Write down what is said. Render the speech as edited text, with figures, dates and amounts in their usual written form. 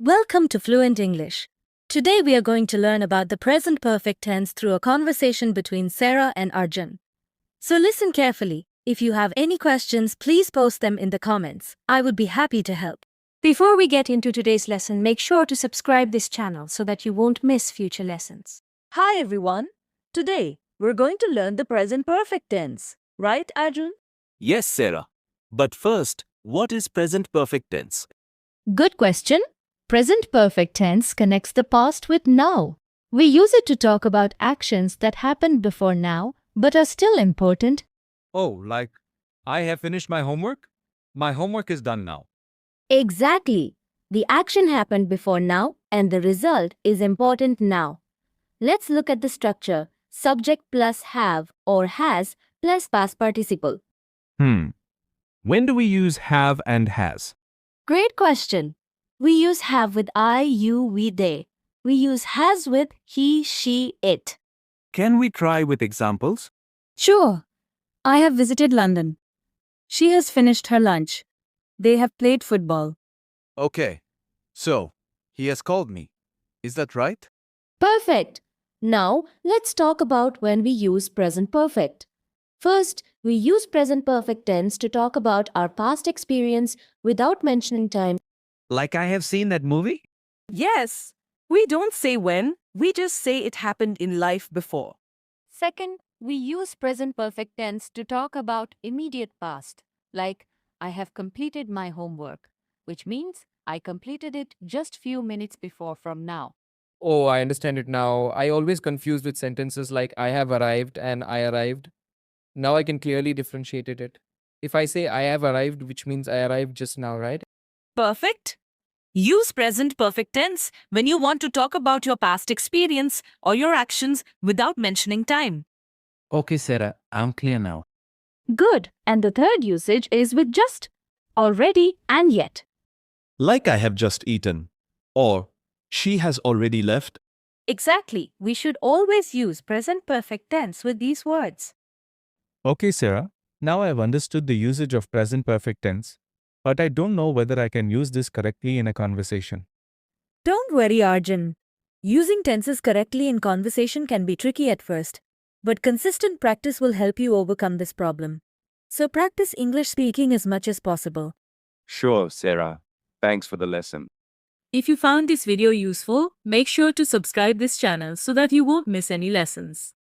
Welcome to Fluent English. Today we are going to learn about the present perfect tense through a conversation between Sarah and Arjun. So listen carefully. If you have any questions, please post them in the comments. I would be happy to help. Before we get into today's lesson, make sure to subscribe this channel so that you won't miss future lessons. Hi everyone. Today we're going to learn the present perfect tense. Right, Arjun? Yes, Sarah. But first, what is present perfect tense? Good question. Present perfect tense connects the past with now. We use it to talk about actions that happened before now but are still important. Oh, like, I have finished my homework? My homework is done now. Exactly. The action happened before now and the result is important now. Let's look at the structure: subject plus have or has plus past participle. When do we use have and has? Great question. We use have with I, you, we, they. We use has with he, she, it. Can we try with examples? Sure. I have visited London. She has finished her lunch. They have played football. Okay. So, he has called me. Is that right? Perfect. Now, let's talk about when we use present perfect. First, we use present perfect tense to talk about our past experience without mentioning time. Like I have seen that movie? Yes. We don't say when, we just say it happened in life before. Second, we use present perfect tense to talk about immediate past, like I have completed my homework, which means I completed it just few minutes before from now. Oh, I understand it now. I always confused with sentences like I have arrived and I arrived. Now I can clearly differentiate it. If I say I have arrived, which means I arrived just now, right? Perfect. Use present perfect tense when you want to talk about your past experience or your actions without mentioning time. Okay, Sarah, I'm clear now. Good. And the third usage is with just, already, and yet. Like I have just eaten, or she has already left. Exactly. We should always use present perfect tense with these words. Okay, Sarah. Now I have understood the usage of present perfect tense, but I don't know whether I can use this correctly in a conversation. Don't worry, Arjun. Using tenses correctly in conversation can be tricky at first, but consistent practice will help you overcome this problem. So practice English speaking as much as possible. Sure, Sarah. Thanks for the lesson. If you found this video useful, make sure to subscribe this channel so that you won't miss any lessons.